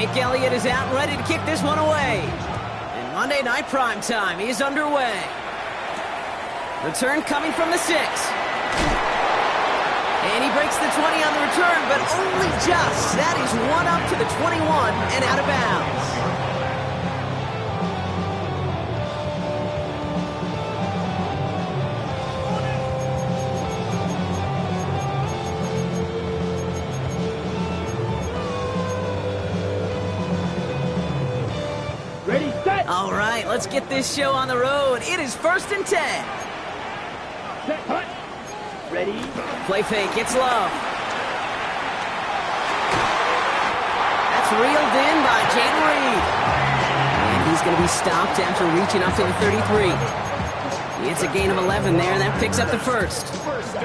Jake Elliott is out ready to kick this one away. And Monday Night Primetime is underway. Return coming from the 6. And he breaks the 20 on the return, but only just. That is one up to the 21 and out of bounds. Ready, set. All right, let's get this show on the road. It is 1st and 10. Set, hut. Ready. Play fake, it's Love. That's reeled in by Jaden Reed. And he's going to be stopped after reaching up to the 33. It's a gain of 11 there, and that picks up the first.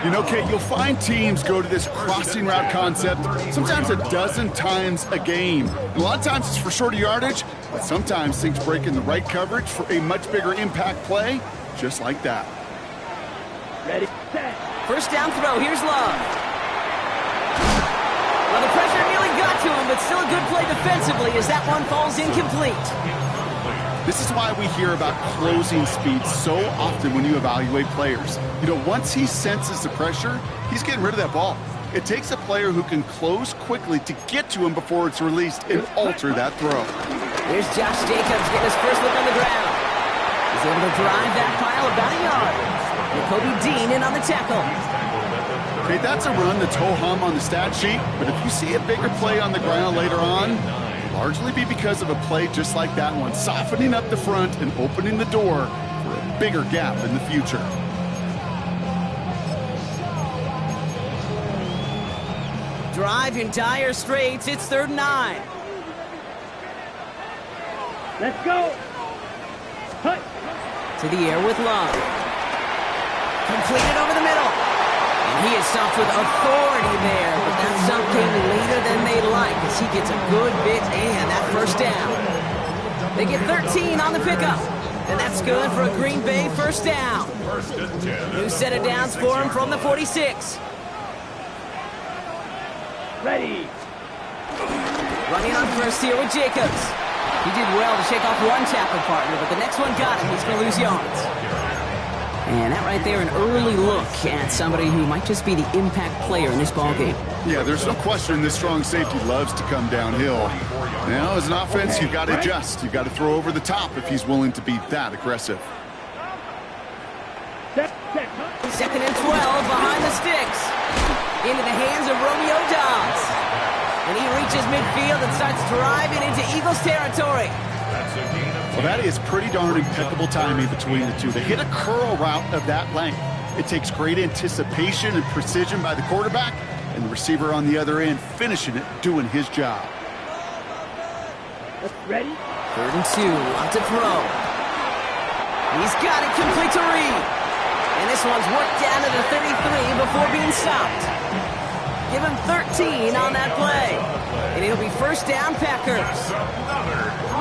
You know, Kate, you'll find teams go to this crossing route concept sometimes a dozen times a game. And a lot of times it's for shorter yardage, but sometimes things break in the right coverage for a much bigger impact play, just like that. Ready, set. First down throw, here's Love. Well, the pressure nearly got to him, but still a good play defensively as that one falls incomplete. This is why we hear about closing speed so often when you evaluate players. You know, once he senses the pressure, he's getting rid of that ball. It takes a player who can close quickly to get to him before it's released and alter that throw. Here's Josh Jacobs getting his first look on the ground. He's able to drive that pile about a yard. And Kobe Dean in on the tackle. Okay, that's a run that's ho-hum on the stat sheet, but if you see a bigger play on the ground later on, largely be because of a play just like that one, softening up the front and opening the door for a bigger gap in the future. Drive in dire straits. It's 3rd and 9. Let's go. Hut. To the air with Love. Completed over the middle. And he is stopped with authority there, but that stop came later than they'd like as he gets a good bit and that first down. They get 13 on the pickup, and that's good for a Green Bay first down. New set of downs for him from the 46. Ready. Running on first here with Jacobs. He did well to shake off one tackle partner, but the next one got him. He's going to lose yards. And that right there, an early look at somebody who might just be the impact player in this ballgame. Yeah, there's no question this strong safety loves to come downhill. Now, as an offense, you've got to adjust. You've got to throw over the top if he's willing to be that aggressive. Set, set. 2nd and 12 behind the sticks. Into the hands of Romeo Dobbs. And he reaches midfield and starts driving into Eagles territory. Well, that is pretty darn impeccable timing between the two. They hit a curl route of that length. It takes great anticipation and precision by the quarterback, and the receiver on the other end finishing it, doing his job. Ready. 3rd and 2, on to throw. He's got it complete to Reed. And this one's worked down to the 33 before being stopped. Give him 13 on that play. And it'll be first down, Packers.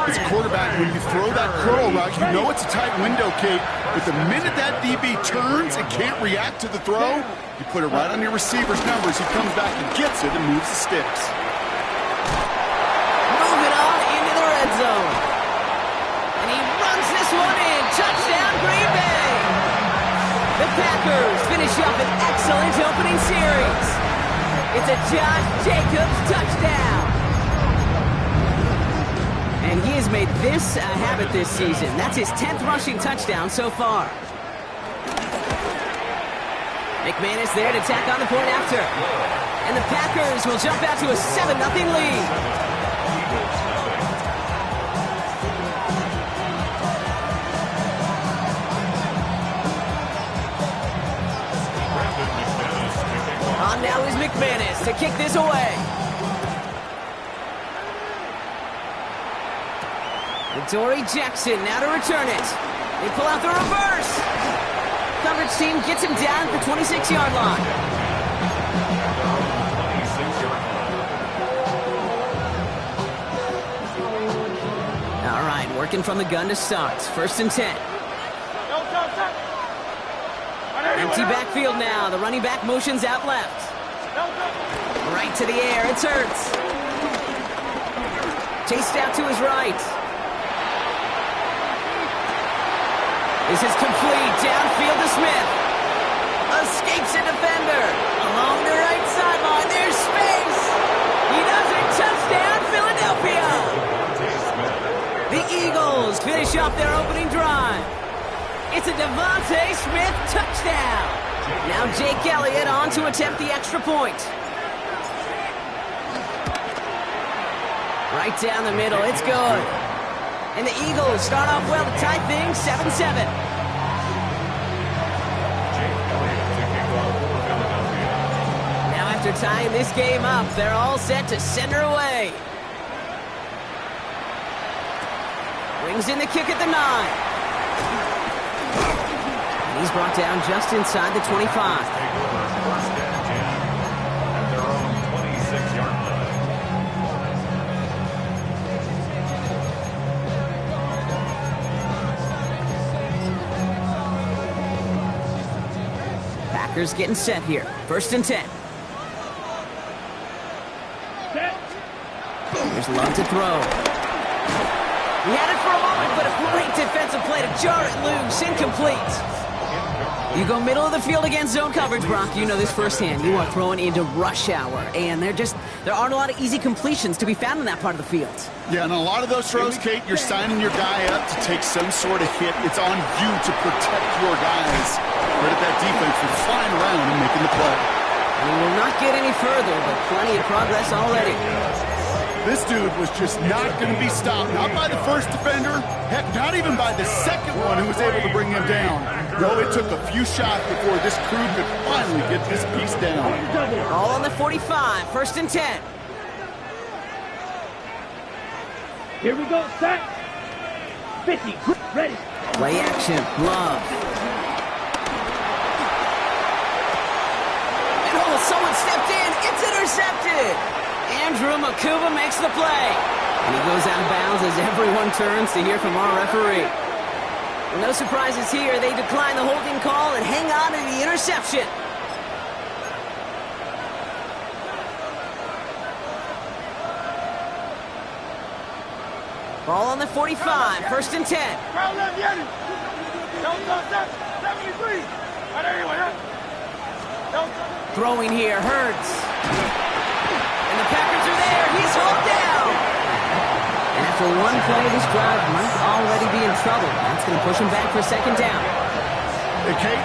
As a quarterback, when you throw that curl route, you know it's a tight window, Kate. But the minute that DB turns and can't react to the throw, you put it right on your receiver's numbers. He comes back and gets it and moves the sticks. Moving on into the red zone. And he runs this one in. Touchdown, Green Bay. The Packers finish up an excellent opening series. It's a Josh Jacobs touchdown. And he has made this a habit this season. That's his 10th rushing touchdown so far. McManus there to tack on the point after. And the Packers will jump out to a 7-0 lead. On now is McManus to kick this away. Dory Jackson now to return it. They pull out the reverse. Coverage team gets him down at the 26-yard line. All right, working from the gun to start. 1st and 10. Empty backfield now. The running back motions out left. Right to the air. It's Hurts. Chased out to his right. This is complete. Downfield to Smith. Escapes a defender. Along the right sideline. There's space. He does it. Touchdown, Philadelphia. The Eagles finish off their opening drive. It's a Devontae Smith touchdown. Now Jake Elliott on to attempt the extra point. Right down the middle. It's good. And the Eagles start off well to tie things 7-7. Now after tying this game up, they're all set to send her away. Brings in the kick at the 9. And he's brought down just inside the 25. Packers getting set here. 1st and 10. Set. There's Love to throw. He had it for a moment, but a great defensive play to jar it loose. Incomplete. You go middle of the field against zone coverage, Brock. You know this firsthand. You are throwing into rush hour, and there aren't a lot of easy completions to be found in that part of the field. Yeah, and a lot of those throws, Kate, you're signing your guy up to take some sort of hit. It's on you to protect your guys. Credit that defense for flying around and making the play. We will not get any further, but plenty of progress already. This dude was just not going to be stopped. Not by the first defender. Heck, not even by the second one who was able to bring him down. No, it took a few shots before this crew could finally get this piece down. All on the 45. 1st and 10. Here we go, set. 50, ready. Play action. Love. And oh, someone stepped in. It's intercepted. Andrew Makuba makes the play. And he goes out of bounds as everyone turns to hear from our referee. No surprises here. They decline the holding call and hang on to the interception. Ball on the 45. 1st and 10. Throwing here. Hurts. And the Packers are there. He's hauled down. And after one play, this drive might already be in trouble. That's going to push him back for 2nd down. Hey, Kate,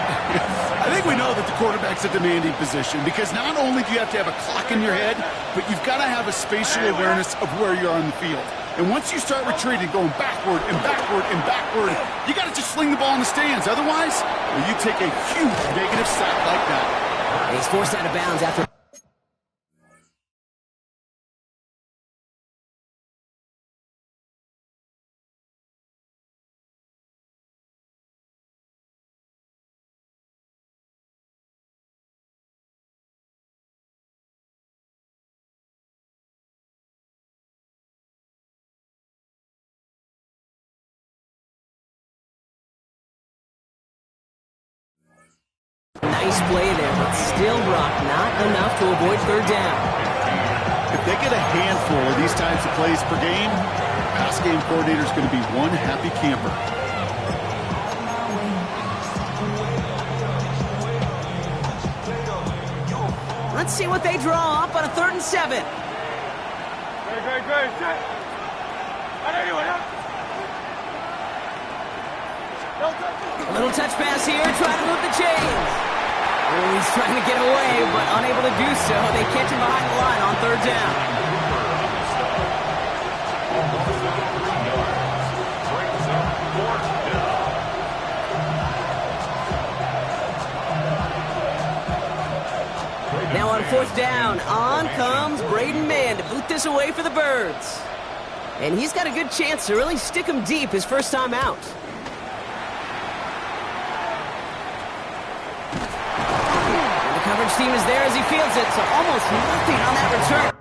I think we know that the quarterback's a demanding position because not only do you have to have a clock in your head, but you've got to have a spatial awareness of where you are on the field. And once you start retreating, going backward and backward and backward, you got to just sling the ball in the stands. Otherwise, you take a huge negative sack like that. And he's forced out of bounds after... Nice play there, but still, Brock, not enough to avoid 3rd down. If they get a handful of these types of plays per game, pass game coordinator is going to be one happy camper. Let's see what they draw up on a 3rd and 7. A little touch pass here, trying to move the chains. Oh, he's trying to get away, but unable to do so. They catch him behind the line on 3rd down. Now on 4th down, on comes Braden Mann to boot this away for the Birds. And he's got a good chance to really stick him deep his first time out. And the coverage team is there as he fields it, so almost nothing on that return.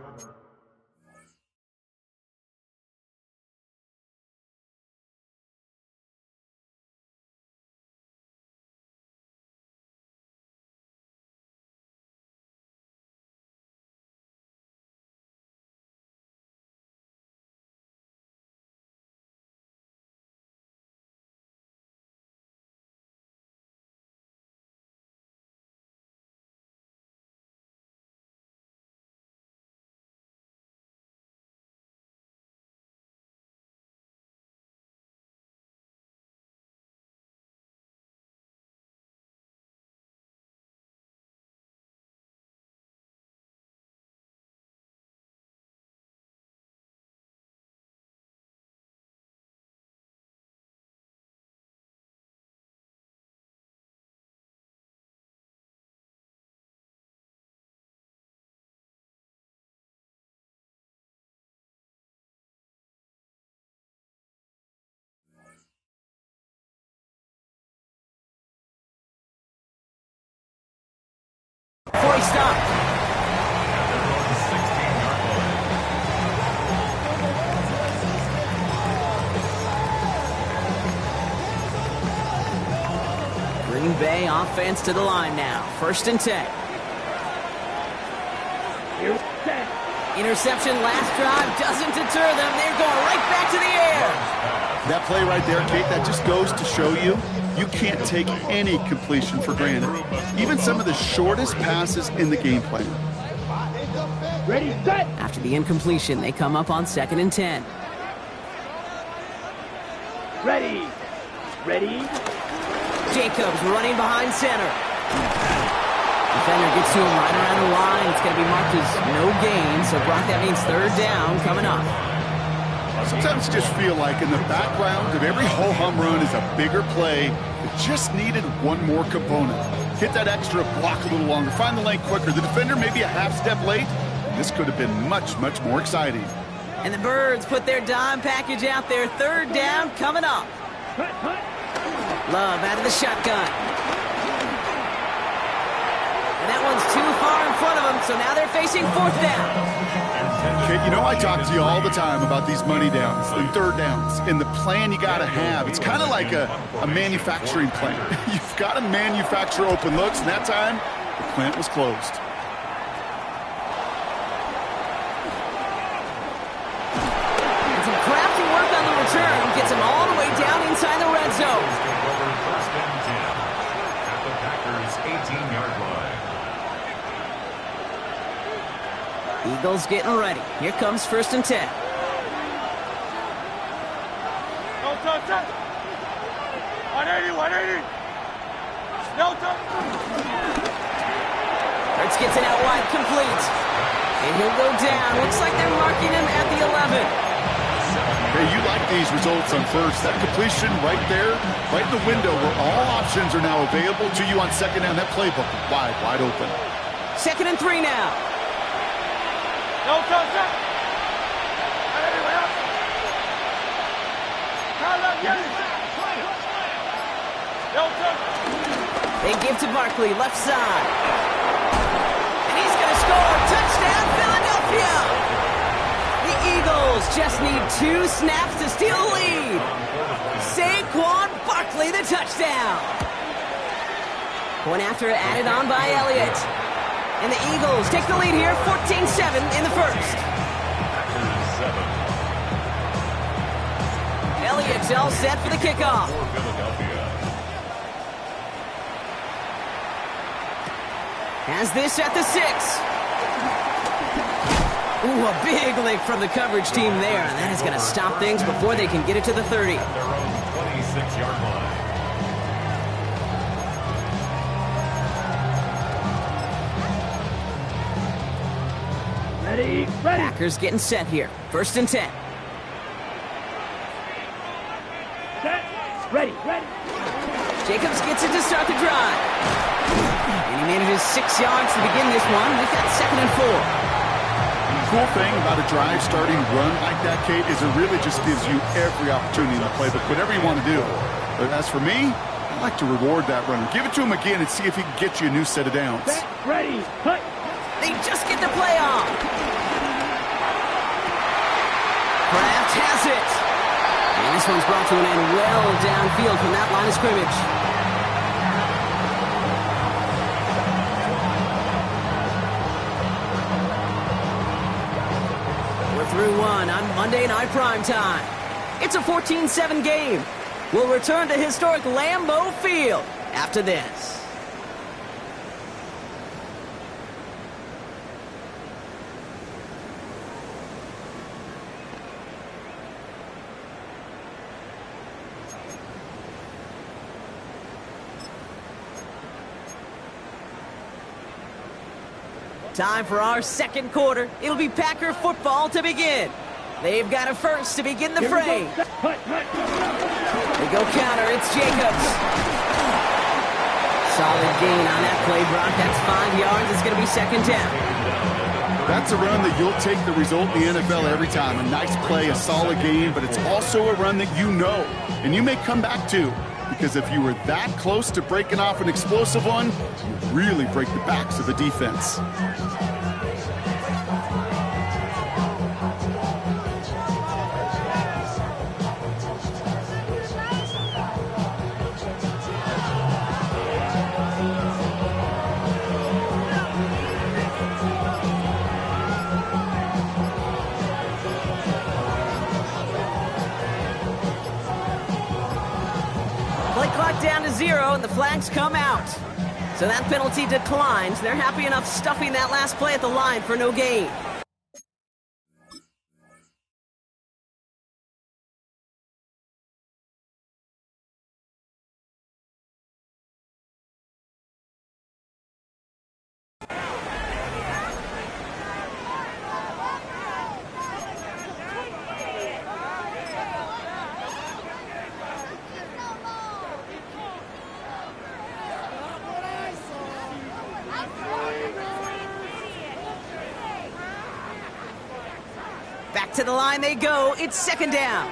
before he stopped. Green Bay offense to the line now. 1st and 10. Interception last drive doesn't deter them. They're going right back to the air. That play right there, Kate, that just goes to show you can't take any completion for granted. Even some of the shortest passes in the game plan. Ready, set. After the incompletion, they come up on 2nd and 10. Ready. Ready. Jacobs running behind center. Defender gets to him right around the line. It's going to be marked as no gain. So, Brock, that means 3rd down coming up. Sometimes you just feel like in the background of every ho-hum run is a bigger play that just needed one more component. Hit that extra block a little longer. Find the lane quicker. The defender maybe a half step late. This could have been much, much more exciting. And the Birds put their dime package out there. 3rd down coming up. Love out of the shotgun. And that one's too far in front of them, so now they're facing 4th down. Kate, you know I talk to you all the time about these money downs and 3rd downs and the plan you got to have. It's kind of like a manufacturing plant. You've got to manufacture open looks, and that time, the plant was closed. And some crafty work on the return gets them all the way down inside the red zone. 1st and 10 at the Packers' 18-yard line. Eagles getting ready. Here comes 1st and 10. No touch. 180, 180. No touch. Hurts gets it out wide, complete. And he'll go down. Looks like they're marking him at the 11. Hey, you like these results on 1st. That completion right there, right in the window where all options are now available to you on 2nd down. That playbook wide open. 2nd and 3 now. No touch. No touch. They give to Barkley, left side. And he's going to score. Touchdown, Philadelphia! The Eagles just need 2 snaps to steal the lead. Saquon Barkley, the touchdown. Point after added on by Elliott. And the Eagles take the lead here, 14-7 in the 1st. Elliott's all set for the kickoff. Has this at the 6. Ooh, a big lick from the coverage team there. And that is going to stop things before they can get it to the 30. At their own 26-yard line. Ready. Packers getting set here. 1st and 10. Set. Ready. Jacobs gets it to start the drive. And he manages 6 yards to begin this one. We've got 2nd and 4. The cool thing about a drive starting run like that, Kate, is it really just gives you every opportunity in the playbook, whatever you want to do. But as for me, I like to reward that runner. Give it to him again and see if he can get you a new set of downs. Set. Ready. Cut. They just get the play off. Kraft has it. And this one's brought to an end well downfield from that line of scrimmage. We're through one on Monday Night Primetime. It's a 14-7 game. We'll return to historic Lambeau Field after this. Time for our 2nd quarter. It'll be Packer football to begin. They've got a first to begin the fray. They go counter. It's Jacobs. Solid gain on that play, Brock. That's 5 yards. It's going to be 2nd down. That's a run that you'll take the result in the NFL every time. A nice play, a solid gain, but it's also a run that you know and you may come back to because if you were that close to breaking off an explosive one, you really break the backs of the defense. Down to 0, and the flags come out. So that penalty declines. They're happy enough stuffing that last play at the line for no gain. Back to the line they go. It's second down.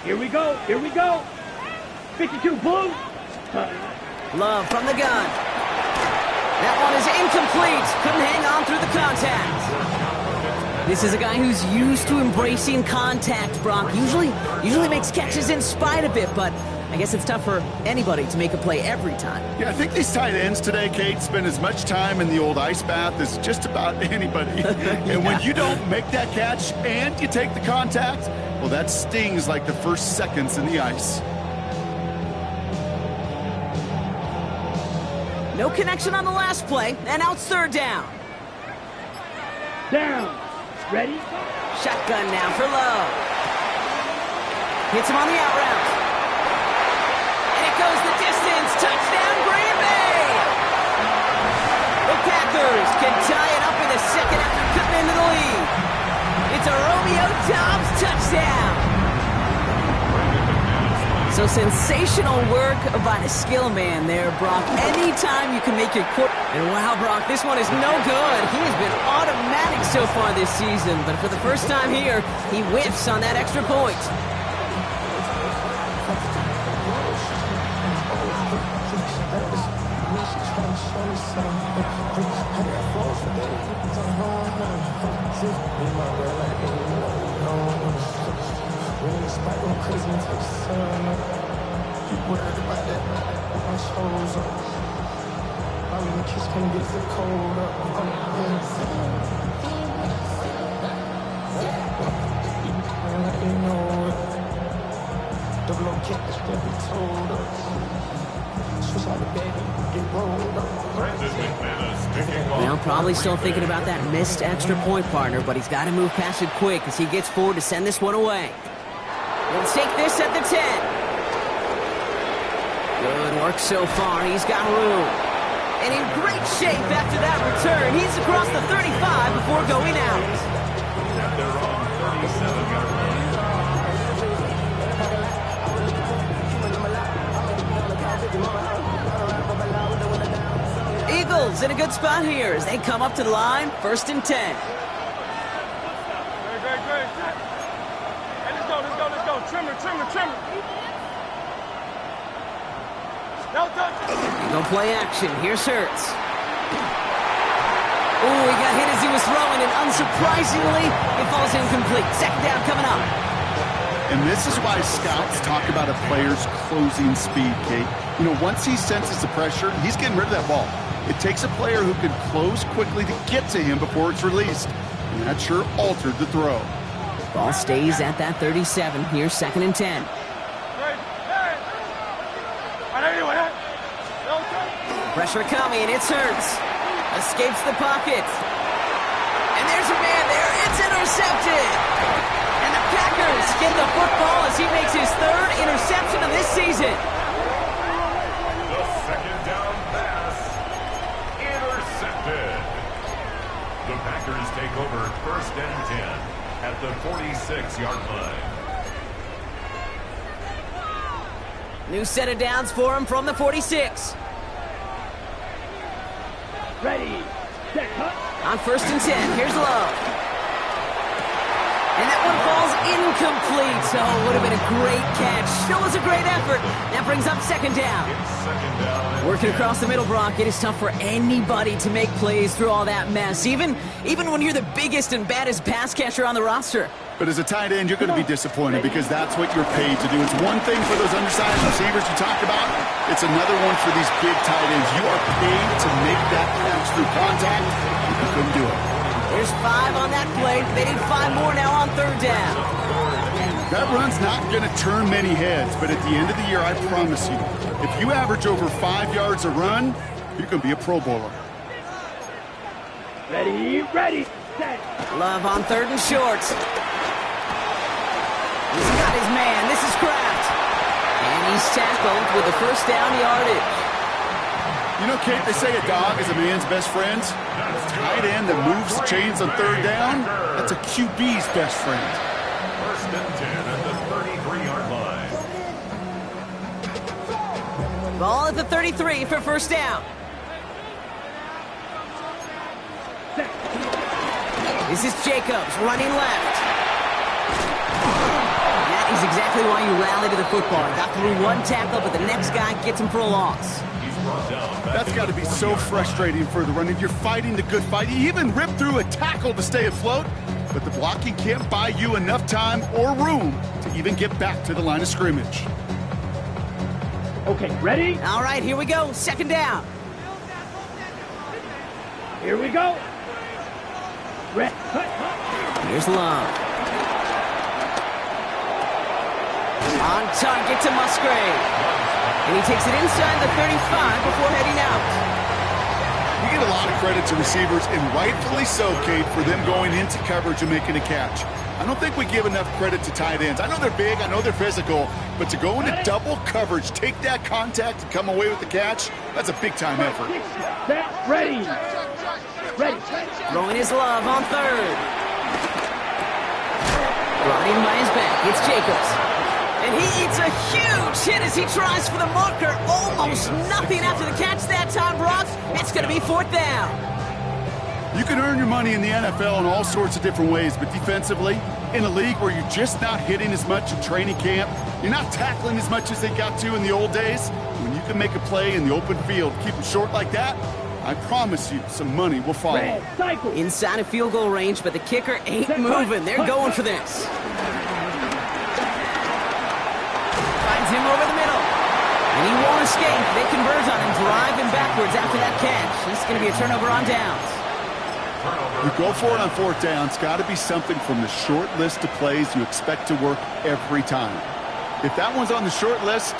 Here we go. Here we go. 52 blue. Love from the gun. That one is incomplete. Couldn't hang on through the contact. This is a guy who's used to embracing contact, Brock. Usually makes catches in spite of it, but I guess it's tough for anybody to make a play every time. Yeah, I think these tight ends today, Kate, spend as much time in the old ice bath as just about anybody. And when you don't make that catch and you take the contact, well, that stings like the first seconds in the ice. No connection on the last play, and now it's third down. Down. Ready? Shotgun now for Love. Hits him on the out route. And it goes the distance. Touchdown, Green Bay! The Packers can tie it up in a second after cutting into the lead. It's a Romeo Doubs touchdown. So sensational work by the skill man there, Brock. Anytime you can make your quarter... And wow, Brock, this one is no good. He has been automatic so far this season, but for the first time here, he whiffs on that extra point. Well, probably still thinking about that missed extra point, partner, but he's got to move past it quick as he gets forward to send this one away. Let's take this at the 10. Good work so far. He's got room. And in great shape after that return. He's across the 35 before going out. At their own 37-yard line. Eagles in a good spot here as they come up to the line. 1st and 10. Great. Hey, let's go. Trimmer. No touch. No play action. Here's Hurts. Oh, he got hit as he was throwing, and unsurprisingly, it falls incomplete. Second down coming up. And this is why scouts talk about a player's closing speed, Kate. You know, once he senses the pressure, he's getting rid of that ball. It takes a player who can close quickly to get to him before it's released. And that sure altered the throw. Ball stays at that 37. Here's 2nd and 10. Pressure coming. It's Hurts. Escapes the pocket. And there's a man there. It's intercepted. And the Packers get the football as he makes his 3rd interception of this season. The second down pass. Intercepted. The Packers take over 1st and 10 at the 46-yard line. New set of downs for him from the 46. Ready, set, cut. On 1st and 10, here's Love. And that one falls incomplete. So it would have been a great catch. Still was a great effort. That brings up second down. Working across the middle, Brock, it is tough for anybody to make plays through all that mess, even when you're the biggest and baddest pass catcher on the roster. But as a tight end, you're going to be disappointed because that's what you're paid to do. It's one thing for those undersized receivers you talked about. It's another one for these big tight ends. You are paid to make that catch through contact. You couldn't do it. There's 5 on that play. They need 5 more now on third down. That run's not going to turn many heads, but at the end of the year, I promise you, if you average over 5 yards a run, you can be a Pro Bowler. Ready, set. Love on third and short. He's got his man. This is Kraft. And he's tackled with the first down yardage. You know, Kate, they say a dog is a man's best friend. Tight end that moves the chains on third down, that's a QB's best friend. First and 10 at the 33-yard line. Ball at the 33 for first down. This is Jacobs running left. That is exactly why you rally to the football. Got through one tackle, but the next guy gets him for a loss. That's got to be so frustrating for the running. You're fighting the good fight. You even rip through a tackle to stay afloat, but the blocking can't buy you enough time or room to even get back to the line of scrimmage. Okay, ready? All right, here we go. Second down. Here we go. Red. Here's Love. On target to Musgrave. And he takes it inside the 35 before heading out. You give a lot of credit to receivers, and rightfully so, Kate, for them going into coverage and making a catch. I don't think we give enough credit to tight ends. I know they're big, I know they're physical, but to go into double coverage, take that contact, and come away with the catch, that's a big-time effort. Ready. Throwing his Love on third. Brought in by his back. It's Jacobs. And he eats a huge hit as he tries for the marker. Almost nothing after the catch that time, Brock. It's going to be fourth down. You can earn your money in the NFL in all sorts of different ways, but defensively, in a league where you're just not hitting as much in training camp, you're not tackling as much as they got to in the old days, when you can make a play in the open field, keep it short like that, I promise you some money will follow. Inside of field goal range, but the kicker ain't moving. They're going for this. Him over the middle. And he won't escape. They converge on him, driving backwards after that catch. This is going to be a turnover on downs. You go for it on fourth down. It's got to be something from the short list of plays you expect to work every time. If that one's on the short list,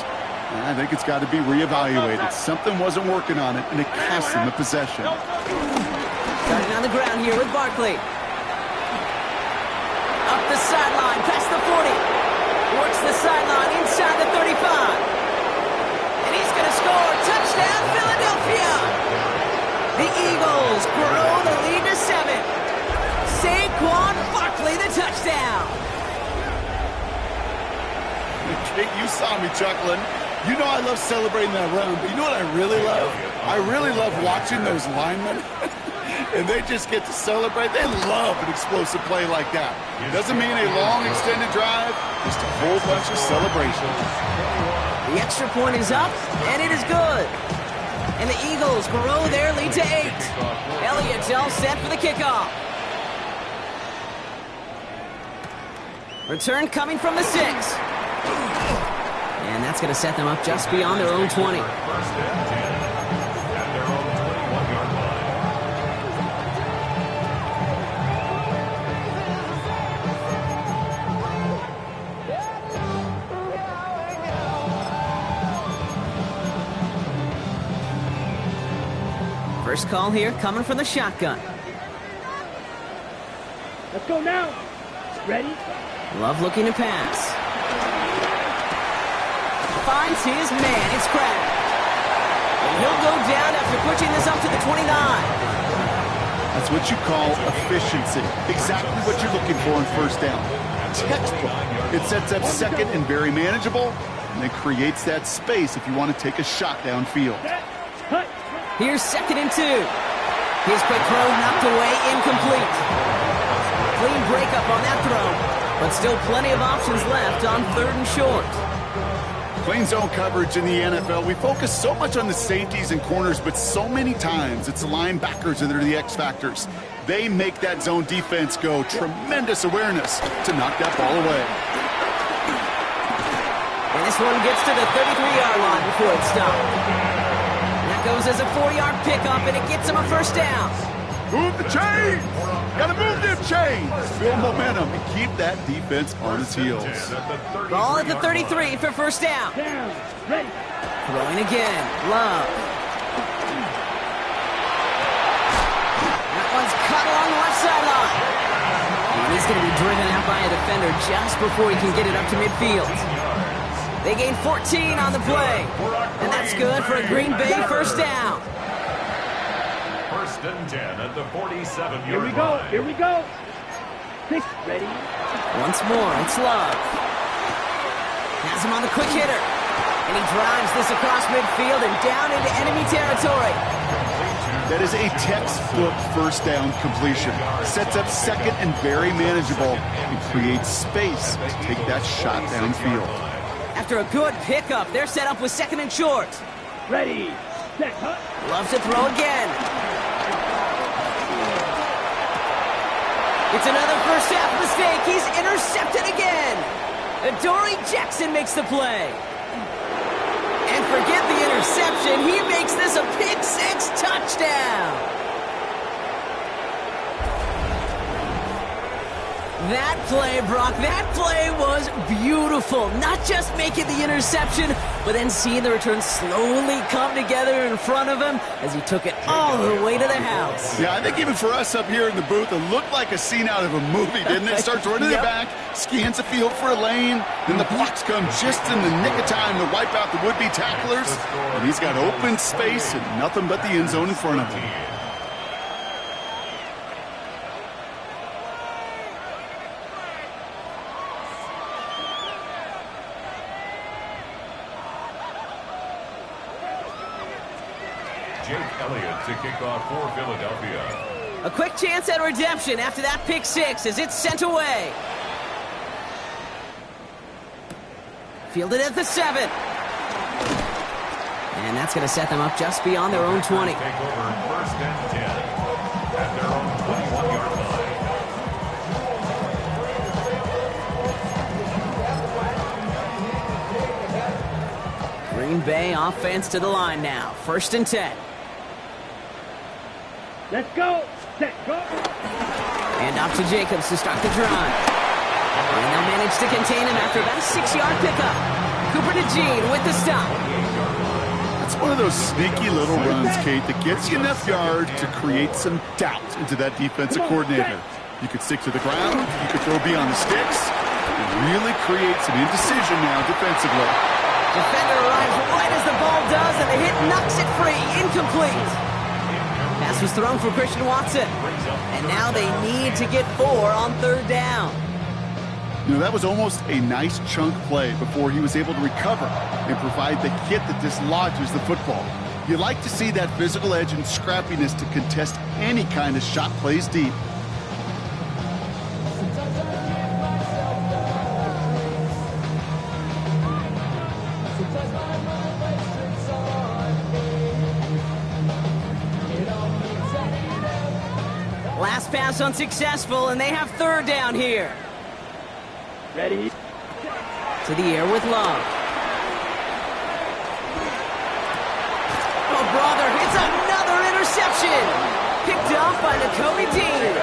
I think it's got to be reevaluated. Something wasn't working on it, and it cost them a possession. Starting on the ground here with Barkley. Up the sideline, past the 40. Works the sideline inside the 35. And he's going to score. Touchdown, Philadelphia. The Eagles grow the lead to 7. Saquon Barkley, the touchdown. Kate, you saw me chuckling. You know I love celebrating that run, but you know what I really love? I really love watching those linemen. And they just get to celebrate. They love an explosive play like that. Doesn't mean a long extended drive, just a whole bunch of celebrations. The extra point is up, and it is good. And the Eagles grow their lead to 8. Elliott's all set for the kickoff. Return coming from the 6. And that's going to set them up just beyond their own 20. First call here coming from the shotgun. Let's go now. Ready? Love looking to pass. Finds his man. It's Kraft. And he'll go down after pushing this up to the 29. That's what you call efficiency. Exactly what you're looking for in first down. Textbook. It sets up second and very manageable, and it creates that space if you want to take a shot downfield. Here's second and 2. His quick throw knocked away, incomplete. Clean break pickup on that throw, but still plenty of options left on 3rd and short. Playing zone coverage in the NFL, we focus so much on the safeties and corners, but so many times it's the linebackers that are the X factors. They make that zone defense go. Tremendous awareness to knock that ball away. And this one gets to the 33-yard line before it's stopped. And that goes as a 4-yard pickup, and it gets him a first down. Move the chains! Gotta move them chains! Build momentum and keep that defense on its heels. Ball at the 33 for first down. Down. Ready. Throwing again. Love. That one's cut along the left sideline. And he's going to be driven out by a defender just before he can get it up to midfield. They gain 14 on the play. And that's good for a Green Bay first down. 1st and 10 at the 47-yard line. Here we go. Here we go. 6. Ready. Once more, it's Love. Has him on the quick hitter. And he drives this across midfield and down into enemy territory. That is a textbook first down completion. Sets up second and very manageable and creates space to take that shot downfield. After a good pickup, they're set up with 2nd and short. Ready. Set. Cut. Loves to throw again. It's another first half mistake. He's intercepted again. Adoree Jackson makes the play. And forget the interception. He makes this a pick-6 touchdown. That play, Brock, that play was beautiful. Not just making the interception, but then seeing the return slowly come together in front of him as he took it all the way to the house. Yeah, I think even for us up here in the booth, it looked like a scene out of a movie, didn't it? Starts running the back, scans the field for a lane, then the blocks come just in the nick of time to wipe out the would-be tacklers, and he's got open space and nothing but the end zone in front of him. Jake Elliott to kick off for Philadelphia. A quick chance at redemption after that pick-6 as it's sent away. Fielded at the 7. And that's going to set them up just beyond their own 20. Take over 1st and 10 at their own 21-yard line. Green Bay offense to the line now. 1st and 10. Let's go. Set. Go. And off to Jacobs to start the drive. And they'll manage to contain him after about a 6-yard pickup. Cooper to Jean with the stop. It's one of those sneaky little runs, Kate, that gets you enough yard to create some doubt into that defensive coordinator. You could stick to the ground, you could throw beyond the sticks, and really create some indecision now defensively. Defender arrives right as the ball does, and the hit knocks it free. Incomplete. Pass was thrown for Christian Watson. And now they need to get 4 on 3rd down. You know, that was almost a nice chunk play before he was able to recover and provide the hit that dislodges the football. You like to see that physical edge and scrappiness to contest any kind of shot plays deep. Last pass unsuccessful, and they have 3rd down here. Ready. To the air with Love. Oh, brother, it's another interception. Picked off by Nakobe Dean.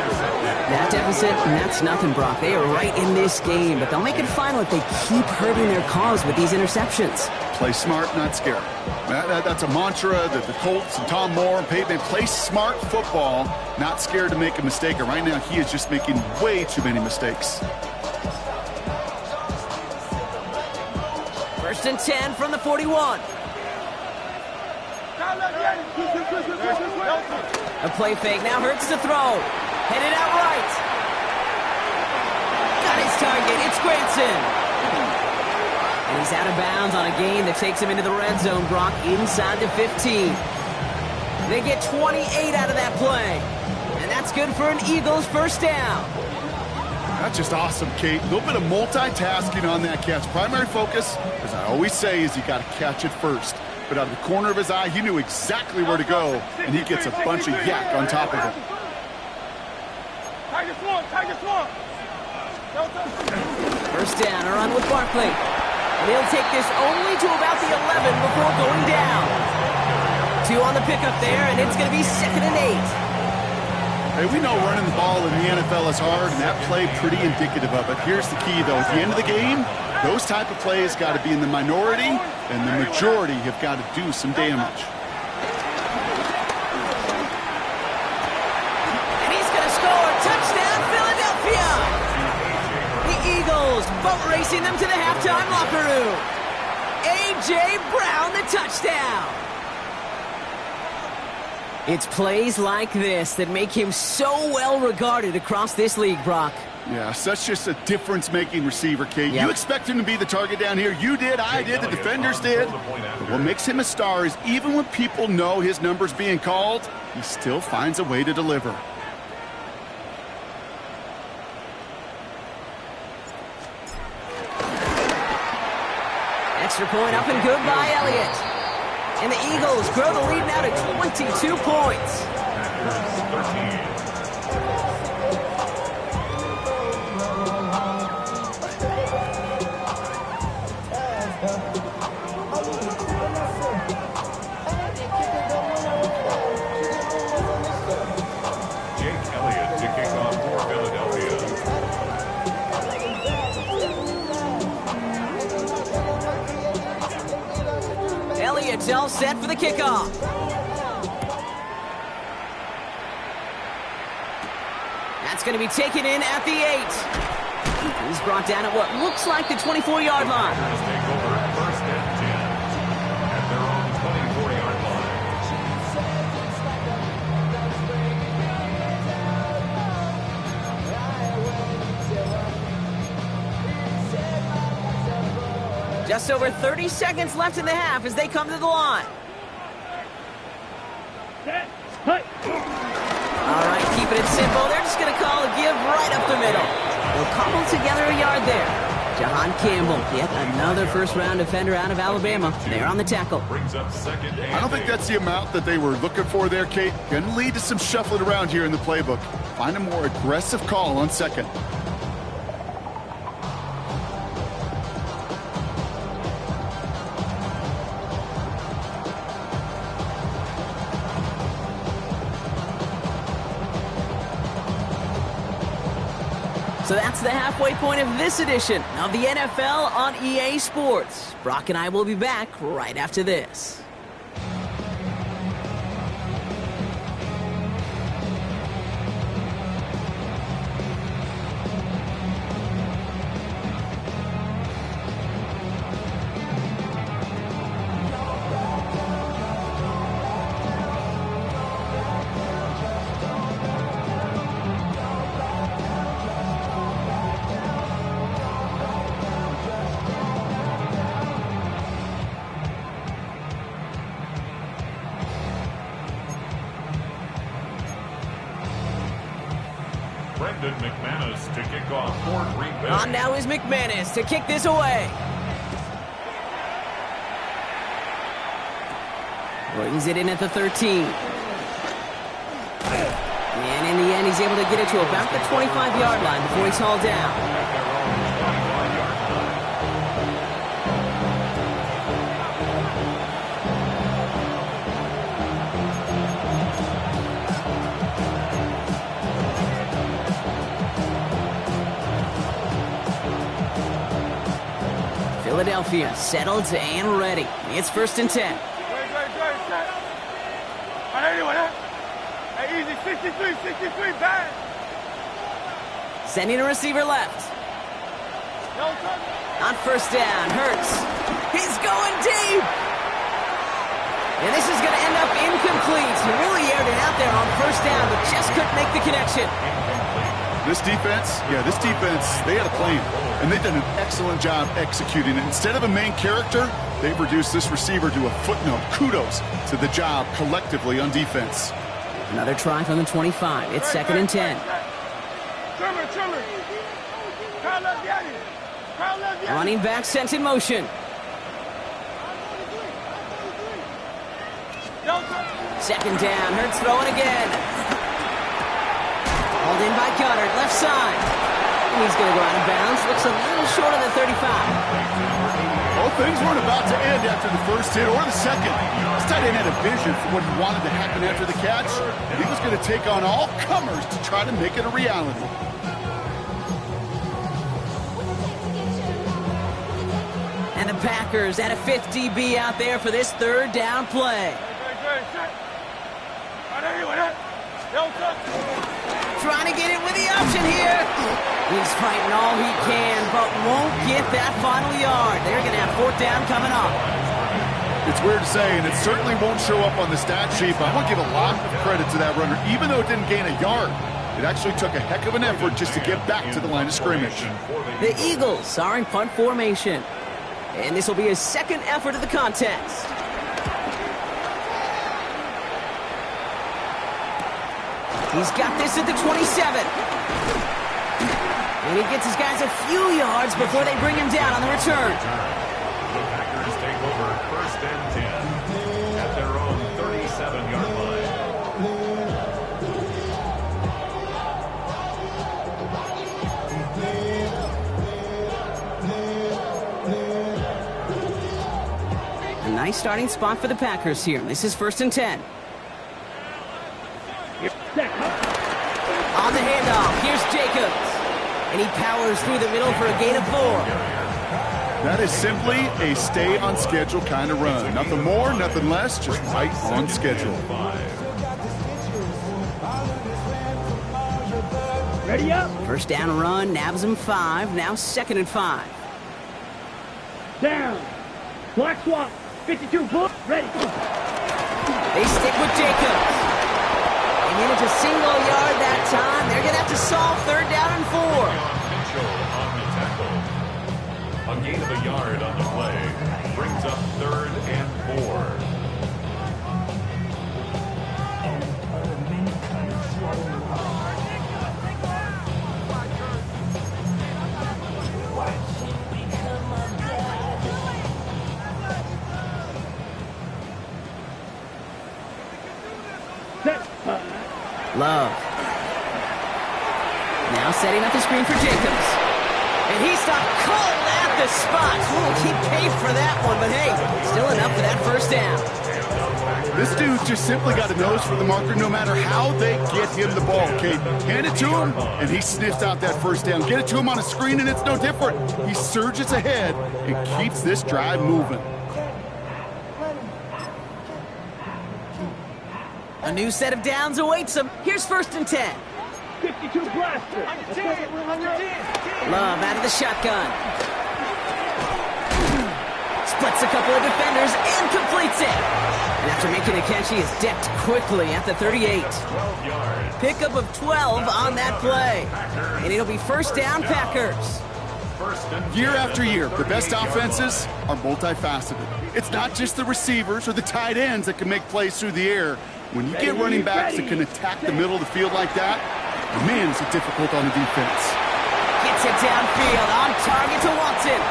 That deficit, and that's nothing, Brock. They are right in this game, but they'll make it final if they keep hurting their cause with these interceptions. Play smart, not scared. That's a mantra that the Colts and Tom Moore and Peyton, they play smart football, not scared to make a mistake. And right now, he is just making way too many mistakes. 1st and 10 from the 41. A play fake now hurts to throw. Headed out right. Got his target. It's Granson. And he's out of bounds on a gain that takes him into the red zone, Brock, inside the 15. They get 28 out of that play. And that's good for an Eagles first down. That's just awesome, Kate. A little bit of multitasking on that catch. Primary focus, as I always say, is you got to catch it first. But out of the corner of his eye, he knew exactly where to go, and he gets a bunch of yak on top of it. First down, a run with Barkley. And he'll take this only to about the 11 before going down. 2 on the pickup there, and it's going to be 2nd and 8. Hey, we know running the ball in the NFL is hard, and that play pretty indicative of it. Here's the key, though. At the end of the game, those type of plays got to be in the minority, and the majority have got to do some damage. And he's going to score. Touchdown, Philadelphia! The Eagles boat racing them to the halftime locker room. A.J. Brown, the touchdown. It's plays like this that make him so well regarded across this league, Brock. Yeah, such just a difference-making receiver, Kate. Yep. You expect him to be the target down here. You did, I did, the defenders did. But what makes him a star is even when people know his number's being called, he still finds a way to deliver. Extra point up and good by Elliott. And the Eagles grow the lead now to 22 points. 13. It's all set for the kickoff. That's going to be taken in at the 8. He's brought down at what looks like the 24-yard line. Take over first and 10 at their own 24-yard line. Just over 30 seconds left in the half as they come to the line. All right, keeping it simple. They're just going to call a give right up the middle. They'll cobble together a yard there. Jahan Campbell, yet another first-round defender out of Alabama. They're on the tackle. Brings up 2nd and I don't think that's the amount that they were looking for there, Kate. Going to lead to some shuffling around here in the playbook. Find a more aggressive call on 2nd. So that's the halfway point of this edition of the NFL on EA Sports. Brock and I will be back right after this. McManus to kick off for Green Bay. On now is McManus to kick this away. Brings it in at the 13. And in the end, he's able to get it to about the 25-yard line before he's hauled down. Philadelphia settled and ready. It's 1st and 10. Easy, 63, bad. Sending a receiver left. On 1st down, Hurts. He's going deep. And this is going to end up incomplete. He really aired it out there on 1st down, but just couldn't make the connection. This defense, they had a plan, and they've done an excellent job executing it. Instead of a main character, they've reduced this receiver to a footnote. Kudos to the job collectively on defense. Another try from the 25. It's 2nd and 10. Running back sent in motion. Second down, Hurts throwing again. Hauled in by Goddard, left side. And he's going to go out of bounds. Looks a little short of the 35. Well, things weren't about to end after the first hit or the second. This tight end had a vision for what he wanted to happen after the catch. He was going to take on all comers to try to make it a reality. And the Packers had a fifth DB out there for this third down play. Trying to get it with the option here. He's fighting all he can, but won't get that final yard. They're going to have fourth down coming up. It's weird to say, and it certainly won't show up on the stat sheet, but I want to give a lot of credit to that runner. Even though it didn't gain a yard, it actually took a heck of an effort just to get back to the line of scrimmage. The Eagles are in punt formation, and this will be his second effort of the contest. He's got this at the 27. And he gets his guys a few yards before they bring him down on the return. The Packers take over first and 10 at their own 37-yard line. A nice starting spot for the Packers here. This is first and 10. On the handoff, here's Jacobs. And he powers through the middle for a gain of 4. That is simply a stay-on-schedule kind of run. Nothing more, nothing less, just right on schedule. Ready up. First down run, nabs him 5. Now second and 5. Down. Black swap. 52 foot. Ready. They stick with Jacobs. They manage a single yard that time. They're going to have to solve third down and 4. Mitchell on the tackle. A gain of a yard on the play brings up third and 4. Love. Now setting up the screen for Jacobs. And he stopped cold at the spot. We'll keep pace for that one, but hey, still enough for that first down. This dude just simply got a nose for the marker no matter how they get him the ball, Kate. Hand it to him, and he sniffs out that first down. Get it to him on a screen, and it's no different. He surges ahead and keeps this drive moving. A new set of downs awaits him. Here's first and 10. 52 blaster. Love out of the shotgun. Splits a couple of defenders and completes it. And after making a catch, he is decked quickly at the 38. Pickup of 12 on that play. And it'll be first down Packers. Year after year, the best offenses are multifaceted. It's not just the receivers or the tight ends that can make plays through the air. When you get running backs that can attack the middle of the field like that, man, is it difficult on the defense. Gets it downfield, on target to Watson.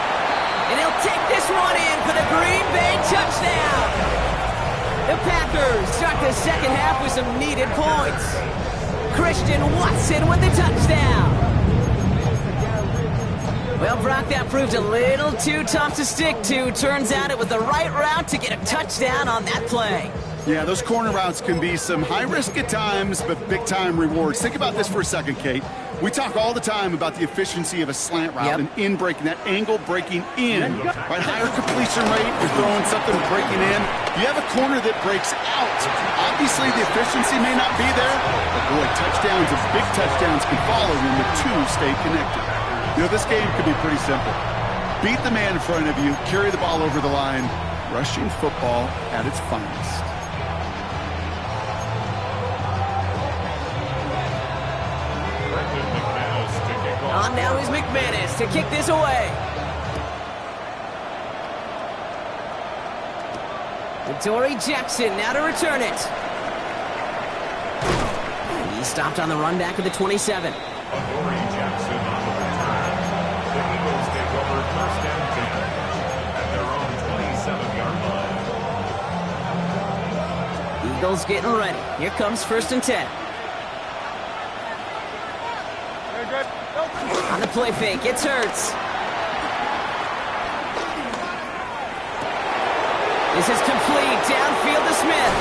And he'll take this one in for the Green Bay touchdown. The Packers start the second half with some needed points. Christian Watson with the touchdown. Well, Brock, that proved a little too tough to stick to. Turns out it was the right route to get a touchdown on that play. Yeah, those corner routes can be some high risk at times, but big-time rewards. Think about this for a second, Kate. We talk all the time about the efficiency of a slant route and in breaking, that angle breaking in. Right, higher completion rate, you're throwing something breaking in. You have a corner that breaks out. Obviously, the efficiency may not be there, but boy, touchdowns and big touchdowns can follow when the two stay connected. You know, this game could be pretty simple. Beat the man in front of you, carry the ball over the line, rushing football at its finest. On now is McManus to kick this away. Dory Jackson now to return it. He stopped on the run back of the 27. Dory Jackson on the return Eagles getting ready. Here comes 1st and 10. On the play fake, it's Hurts. This is complete, downfield to Smith.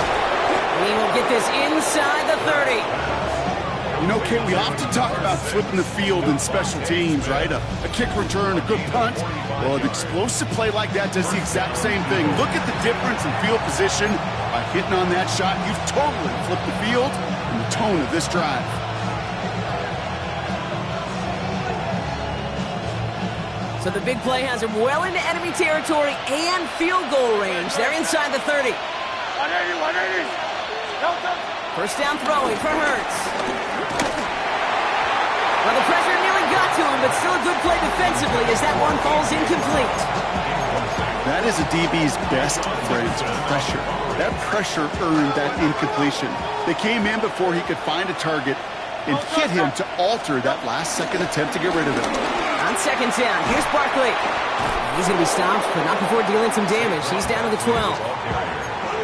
He will get this inside the 30. You know, Kate, we often talk about flipping the field in special teams, right? A kick return, a good punt. Well, an explosive play like that does the exact same thing. Look at the difference in field position. By hitting on that shot, you've totally flipped the field and the tone of this drive. So the big play has him well into enemy territory and field goal range. They're inside the 30. 180. 1st down throwing for Hurts. Well, the pressure nearly got to him, but still a good play defensively as that one falls incomplete. That is a DB's best phrase, pressure. That pressure earned that incompletion. They came in before he could find a target and hit him to alter that last-second attempt to get rid of it. On 2nd down, here's Barkley. He's going to be stopped, but not before dealing some damage. He's down to the 12.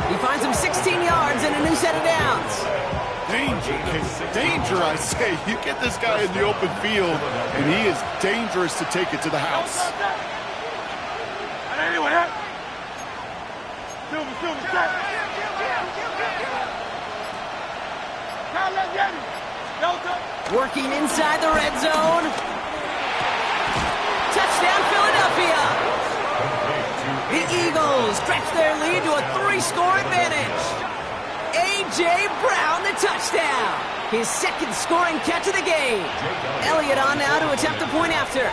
He finds him 16 yards and a new set of downs. Danger, danger, I say. You get this guy in the open field, and he is dangerous to take it to the house. Working inside the red zone. Touchdown, Philadelphia. The Eagles stretch their lead to a 3-score advantage. A.J. Brown, the touchdown. His 2nd scoring catch of the game. Elliott on now to attempt a point after.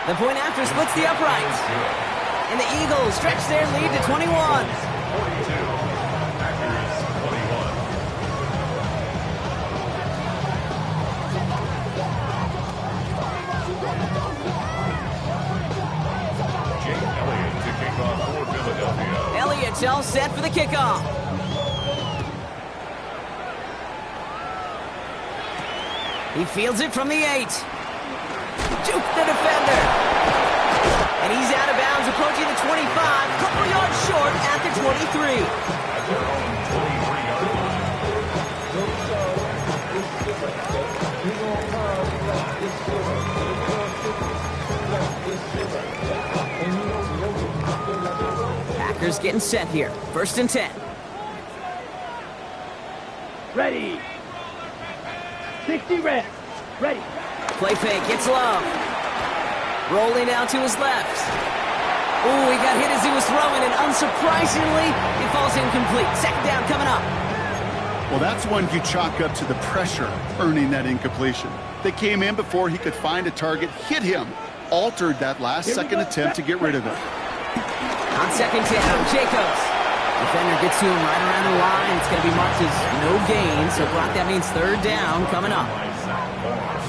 The point after splits the uprights. And the Eagles stretch their lead to 21. Elliott's all set for the kickoff. He fields it from the 8. Juke the defender. And he's out of bounds, approaching the 25. Couple yards short at the 23. At their own 23-yard line. Packers getting set here. 1st and 10. Ready. 60 reps. Ready. Play fake, gets Love. Rolling out to his left. Ooh, he got hit as he was throwing, and unsurprisingly, it falls incomplete. 2nd down coming up. Well, that's one you chalk up to the pressure earning that incompletion. They came in before he could find a target, hit him, altered that last-second attempt to get rid of it. On 2nd down, Jacobs. Defender gets to him right around the line. It's going to be marked as no gain, so Brock, that means 3rd down coming up.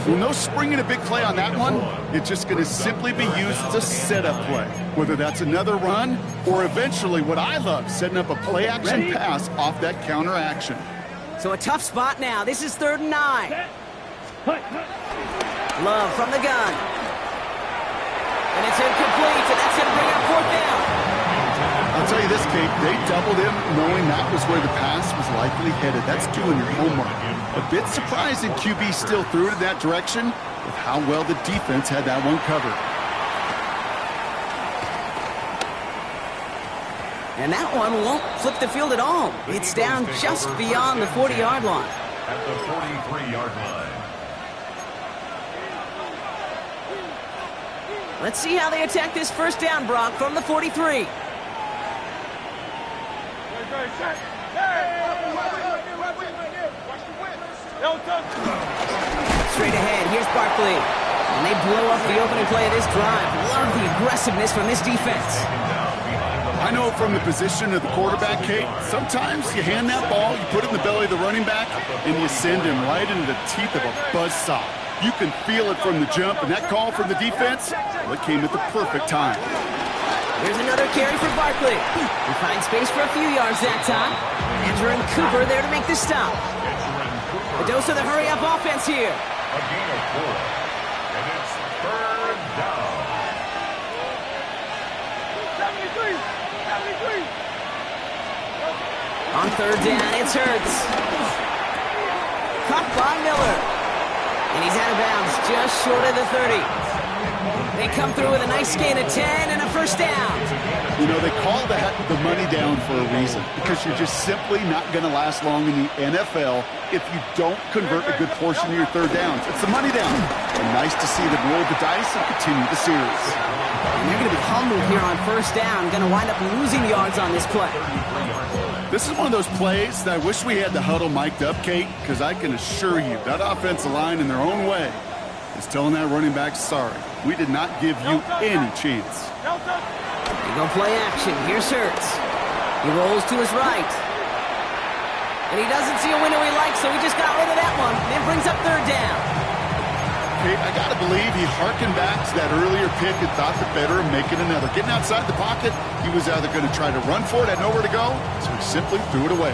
Well, no springing a big play on that one. It's just going to simply be used as a setup play, whether that's another run or eventually what I love, setting up a play-action pass off that counter action. So a tough spot now. This is 3rd and 9. Love from the gun. And it's incomplete, and that's going to bring up 4th down. I'll tell you this, Kate, they doubled him knowing that was where the pass was likely headed. That's doing your homework. A bit surprising QB still threw it in that direction with how well the defense had that one covered. And that one won't flip the field at all. It's down just beyond the 40-yard line. At the 43-yard line. Let's see how they attack this 1st down, Brock, from the 43. Straight ahead, here's Barkley. And they blow up the opening play of this drive. Love the aggressiveness from this defense. I know from the position of the quarterback, Kate, sometimes you hand that ball, you put it in the belly of the running back, and you send him right into the teeth of a buzzsaw. You can feel it from the jump, and that call from the defense, well, it came at the perfect time. Here's another carry for Barkley. He finds space for a few yards that time. Andrew and Cooper there to make the stop. A dose of the hurry-up offense here. A gain of 4. And it's 3rd down. On third down, it's Hurts. Caught by Miller. And he's out of bounds just short of the 30. They come through with a nice gain of 10 and a first down. You know, they call that the money down for a reason, because you're just simply not going to last long in the NFL if you don't convert a good portion of your third downs. It's the money down. And nice to see them roll the dice and continue the series. And they're going to be humbled here on first down. Going to wind up losing yards on this play. This is one of those plays that I wish we had the huddle mic'd up, Kate, because I can assure you that offensive line in their own way is telling that running back, sorry, we did not give you any chance. They go play action. Here's Hurts. He rolls to his right. And he doesn't see a window he likes, so he just got rid of that one. And brings up third down. Kate, I got to believe he harkened back to that earlier pick and thought the better of making another. Getting outside the pocket, he was either going to try to run for it, had nowhere to go, so he simply threw it away.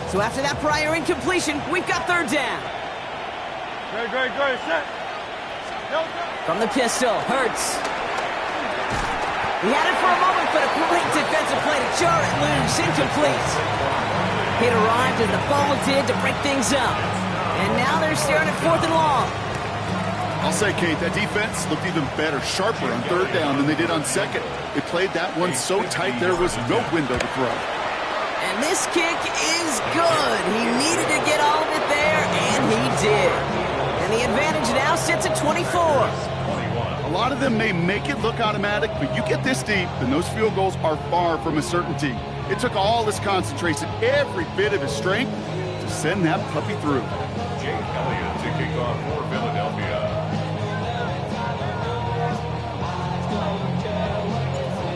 So after that prior incompletion, we've got third down. Great, set. From the pistol, Hurts. He had it for a moment, but a great defensive play to jar it loose, incomplete. It arrived as the ball did to break things up. And now they're staring at fourth and long. I'll say, Kate, that defense looked even better, sharper on third down than they did on second. They played that one so tight there was no window to throw. And this kick is good. He needed to get all of it there, and he did. And the advantage now sits at 24. A lot of them may make it look automatic, but you get this deep, and those field goals are far from a certainty. It took all his concentration, every bit of his strength, to send that puppy through. Jake Elliott to kick off for Philadelphia.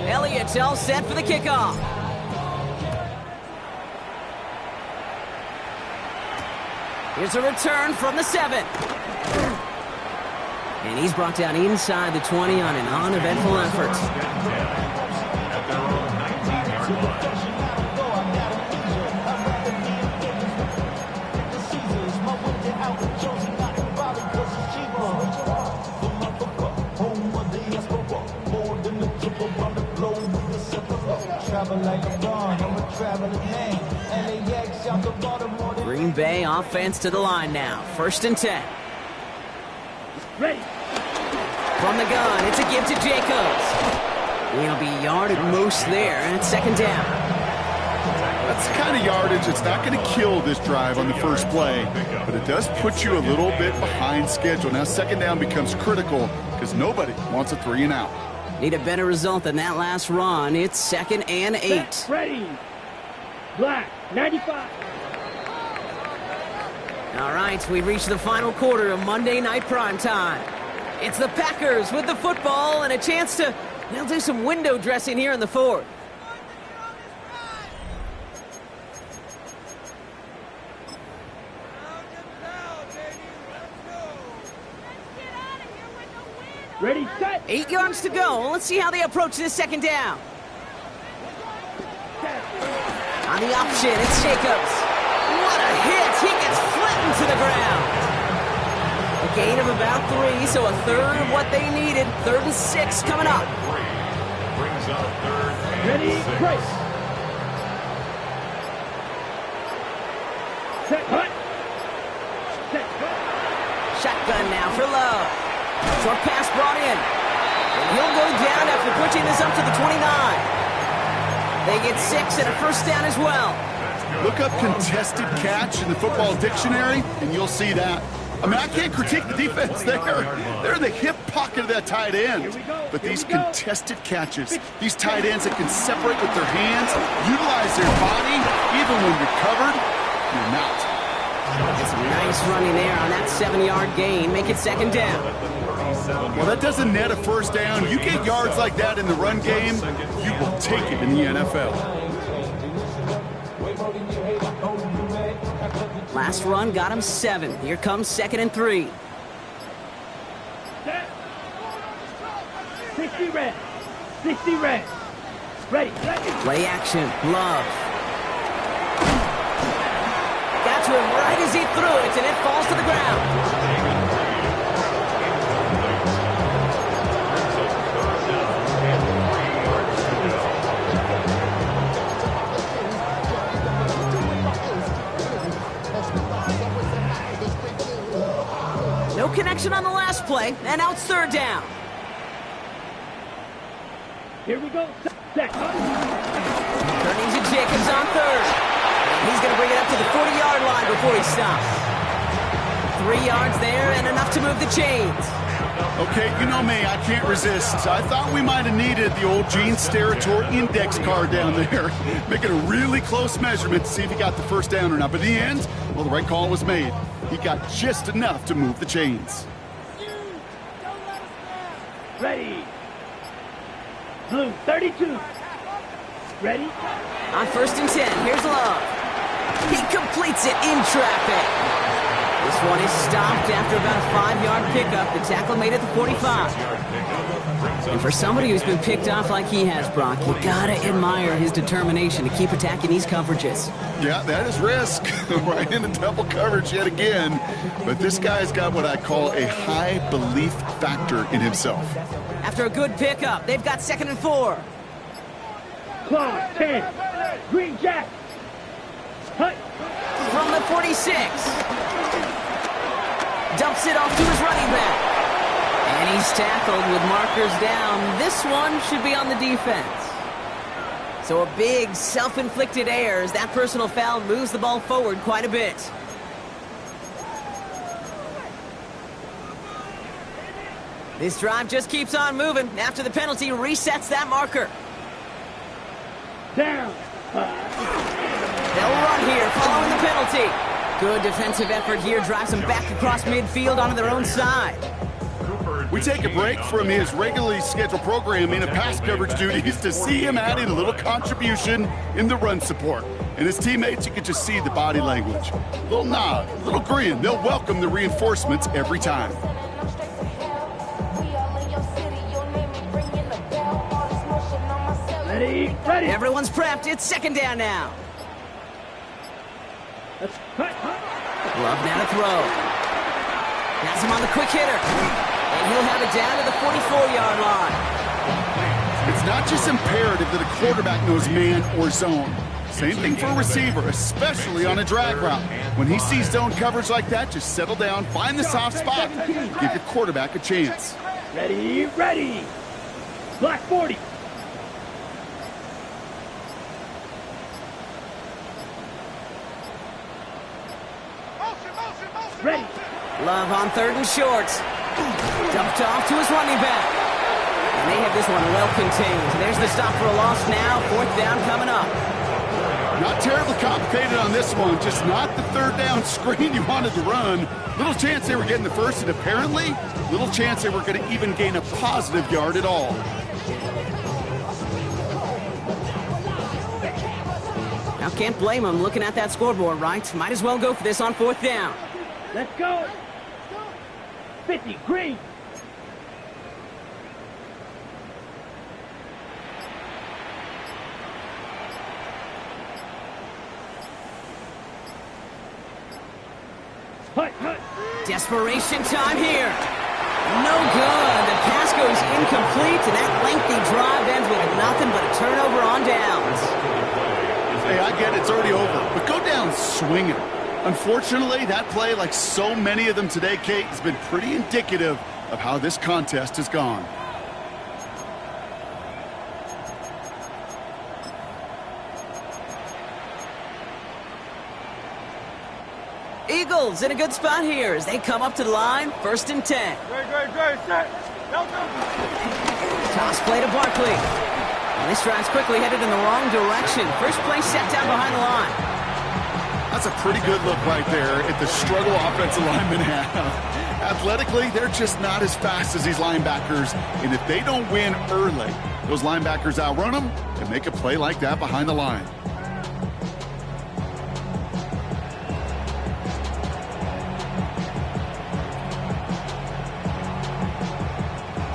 Elliott's all set for the kickoff. Here's a return from the 7. And he's brought down inside the 20 on an uneventful effort. At their own 19-yard line. Green Bay offense to the line now. First and 10. Ready. From the gun, it's a give to Jacobs. He'll be yarded most there, and it's second down. That's the kind of yardage that's not going to kill this drive on the first play, but it does put you a little bit behind schedule. Now second down becomes critical because nobody wants a 3 and out. Need a better result than that last run. It's second and 8. Ready. Black, 95. All right, we've reached the final quarter of Monday Night Primetime. It's the Packers with the football and a chance to, they'll do some window dressing here in the fourth. Ready, set. 8 yards to go. Let's see how they approach this second down. On the option, it's Jacobs. What a hit! He gets flattened to the ground. A gain of about 3, so a third of what they needed. 3rd and 6 coming up. Brings up 3rd and Ready, 6. break. Set, hut. Set, hut. Shotgun now for Love. Short pass brought in. And he'll go down after pushing this up to the 29. They get 6 and a first down as well. Look up contested catch in the football dictionary, and you'll see that. I mean, I can't critique the defense there. They're in the hip pocket of that tight end. But these contested catches, these tight ends that can separate with their hands, utilize their body, even when you're covered, you're not. It's nice running there on that 7-yard gain. Make it second down. Well, that doesn't net a first down. You get yards like that in the run game, you will take it in the NFL. Last run got him 7. Here comes second and 3. Set. 60 red. 60 red. Ready, ready. Play action. Love. Got to him right as he threw it, and it falls to the ground. No connection on the last play, and now it's third down. Here we go. Set. Turning to Jacobs on third. He's going to bring it up to the 40-yard line before he stops. 3 yards there and enough to move the chains. Okay, you know me, I can't resist. I thought we might have needed the old Gene Steratore index card down there. Making a really close measurement to see if he got the first down or not. But in the end, well, the right call was made. He got just enough to move the chains. Ready. Blue, 32. Ready? On 1st and 10, here's Love. He completes it in traffic. This one is stopped after about a 5-yard pickup. The tackle made it to 45. And for somebody who's been picked off like he has, Brock, you gotta admire his determination to keep attacking these coverages. Yeah, that is risk. Right into double coverage yet again. But this guy's got what I call a high belief factor in himself. After a good pickup, they've got 2nd and 4. Claw, 10. Green Jack. Hut. From the 46. Dumps it off to his running back. And he's tackled with markers down. This one should be on the defense. So a big self-inflicted error as that personal foul moves the ball forward quite a bit. This drive just keeps on moving. After the penalty, resets that marker. Down. They'll run here following the penalty. Good defensive effort here. Drives them back across midfield onto their own side. We take a break from his regularly scheduled programming and pass coverage duties to see him add in a little contribution in the run support. And his teammates, you can just see the body language. A little nod, a little grin. They'll welcome the reinforcements every time. Ready, ready. Everyone's prepped. It's 2nd down now. Let's cut. Love now to throw. Has him on the quick hitter. And he'll have it down to the 44-yard line. It's not just imperative that a quarterback knows man or zone. Same thing for a receiver, especially on a drag route. When he sees zone coverage like that, just settle down, find the soft spot, give your quarterback a chance. Ready, ready. Black 40. Ready. Love on 3rd and short. Dumped off to his running back. And they have this one well contained. There's the stop for a loss now. 4th down coming up. Not terribly complicated on this one, just not the 3rd down screen you wanted to run. Little chance they were getting the first, and apparently, little chance they were going to even gain a positive yard at all. Now, can't blame him looking at that scoreboard, right? Might as well go for this on 4th down. Let's go. 50, green. Hut, hut. Desperation time here. No good. The pass goes incomplete, and that lengthy drive ends with nothing but a turnover on downs. Hey, I get it, it's already over, but go down swinging. Unfortunately, that play, like so many of them today, Kate, has been pretty indicative of how this contest has gone. Eagles in a good spot here as they come up to the line. 1st and 10. Great, set. Toss play to Barkley. And this drive's quickly headed in the wrong direction. First play set down behind the line. That's a pretty good look right there at the struggle offensive linemen have. Athletically, they're just not as fast as these linebackers. And if they don't win early, those linebackers outrun them and make a play like that behind the line.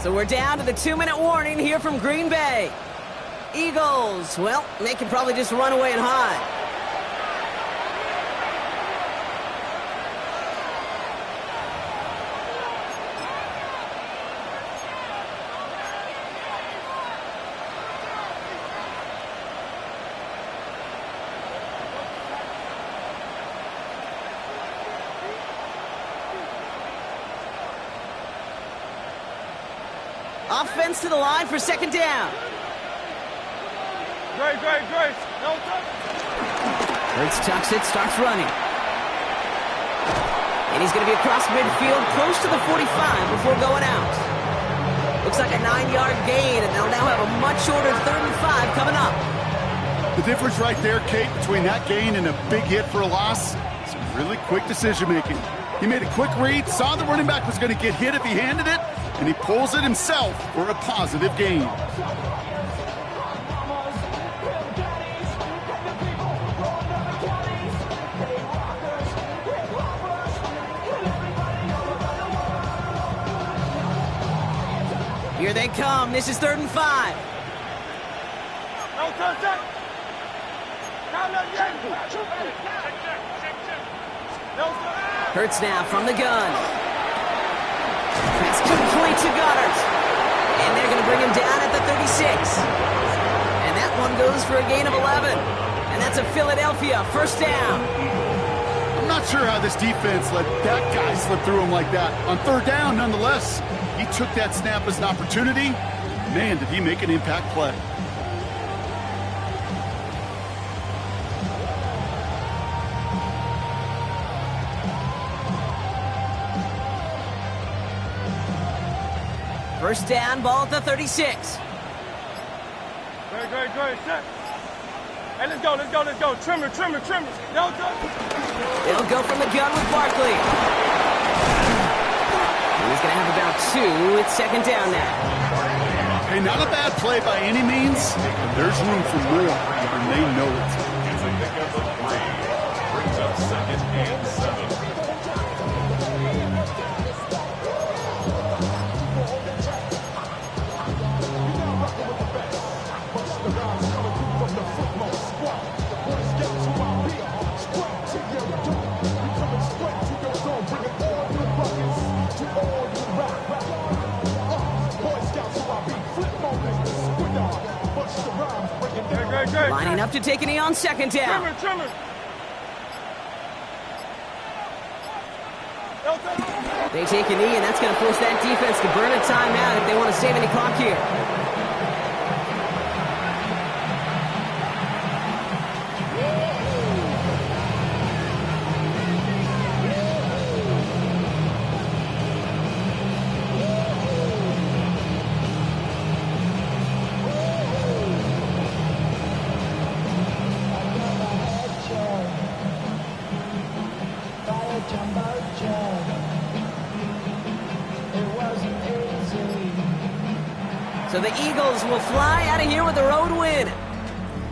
So we're down to the 2-minute warning here from Green Bay. Eagles, well, they can probably just run away and hide. Offense to the line for second down. Great. No touch. Hurts tucks it, starts running. And he's going to be across midfield, close to the 45 before going out. Looks like a 9-yard gain, and they'll now have a much shorter 3rd and 5 coming up. The difference right there, Kate, between that gain and a big hit for a loss, some really quick decision-making. He made a quick read, saw the running back was going to get hit if he handed it, and he pulls it himself for a positive gain. Here they come. This is 3rd and 5. No touch. Hurts now from the gun. Pass complete to Goddard. And they're going to bring him down at the 36. And that one goes for a gain of 11. And that's a Philadelphia first down. I'm not sure how this defense let that guy slip through him like that. On 3rd down, nonetheless, he took that snap as an opportunity. Man, did he make an impact play. First down, ball at the 36. Great. Set. Hey, let's go. Trimmer. No touch. They'll go from the gun with Barkley. He's going to have about 2. It's second down now. Hey, not a bad play by any means, but there's room for more, and they know it. It's a pickup of 3. Brings up 2nd and 7. Lining up to take a knee on second down. Trimmer. They take a knee, and that's going to force that defense to burn a timeout if they want to save any clock here. So the Eagles will fly out of here with a road win.